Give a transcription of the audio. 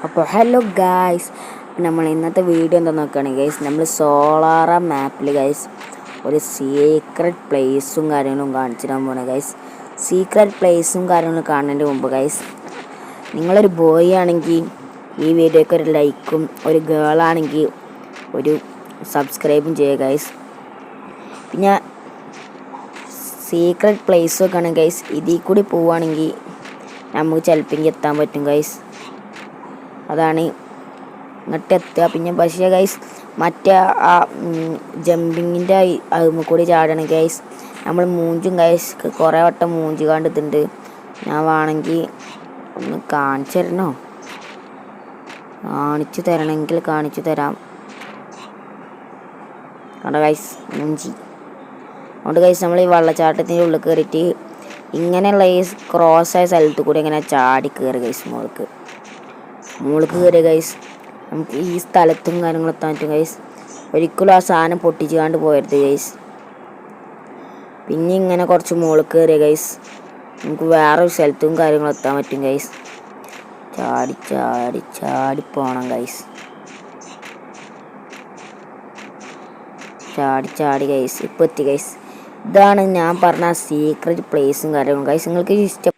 അപ്പോൾ hello guys, നമ്മൾ ഇന്നത്തെ വീഡിയോ എന്താ നോക്കുകയാണെങ്കിൽ ഗൈസ്, നമ്മൾ സോളാറ മാപ്പിൽ ഗൈസ് ഒരു സീക്രട്ട് പ്ലേസും കാര്യങ്ങളും കാണിച്ചിടാൻ പോകണം ഗൈസ്. സീക്രട്ട് പ്ലേസും കാര്യങ്ങളും കാണുന്നതിന് മുമ്പ് ഗൈസ്, നിങ്ങളൊരു ബോയ് ആണെങ്കിൽ ഈ വീഡിയോയ്ക്ക് ഒരു ലൈക്കും, ഒരു ഗേൾ ആണെങ്കിൽ ഒരു സബ്സ്ക്രൈബും ചെയ്യുക ഗൈസ്. പിന്നെ സീക്രട്ട് പ്ലേസൊക്കെ ആണ് ഗൈസ്, ഇതിൽ കൂടി പോവുകയാണെങ്കിൽ നമുക്ക് ചിലപ്പോൾ എത്താൻ പറ്റും ഗൈസ്. അതാണ് ഇങ്ങോട്ട് എത്തുക. പിന്നെ പക്ഷേ ഗൈസ് മറ്റേ ആ ജമ്പിങ്ങിൻ്റെ അതുമ്മ കൂടി ചാടണം ഗൈസ്. നമ്മൾ മൂഞ്ചും ഗൈസ്, കുറേ വട്ടം മൂഞ്ചി കണ്ടിട്ടുണ്ട്. ഞാൻ വേണമെങ്കിൽ ഒന്ന് കാണിച്ചു തരണോ? കാണിച്ചു തരണമെങ്കിൽ കാണിച്ചു തരാം. കണ്ടോ ഗൈസ്, മൂഞ്ചി. അതുകൊണ്ട് ഗൈസ് നമ്മൾ ഈ വെള്ളച്ചാട്ടത്തിൻ്റെ ഉള്ളിൽ കയറിയിട്ട് ഇങ്ങനെയുള്ള ഈ ക്രോസായ സ്ഥലത്ത് കൂടി ഇങ്ങനെ ചാടി കയറി ഗൈസ്. മുകളിലേക്ക് കയറിയ ഗൈസ് നമുക്ക് ഈ സ്ഥലത്തും കാര്യങ്ങളും എത്താൻ പറ്റും ഗൈസ്. ഒരിക്കലും ആ സാധനം പൊട്ടിച്ച് കാണ്ട് പോയരുത് ഗൈസ്. പിന്നെ ഇങ്ങനെ കുറച്ച് മുകളിൽ കയറിയ ഗൈസ് നമുക്ക് വേറൊരു സ്ഥലത്തും കാര്യങ്ങളും എത്താൻ പറ്റും ഗൈസ്. ചാടി ചാടി ചാടി പോകണം ഗൈസ്. ചാടി ചാടി ഗൈസ് ഇപ്പോൾ എത്തി ഗൈസ്. ഇതാണ് ഞാൻ പറഞ്ഞ സീക്രട്ട് പ്ലേസും കാര്യങ്ങളും ഗൈസ്. നിങ്ങൾക്ക് ഇഷ്ടം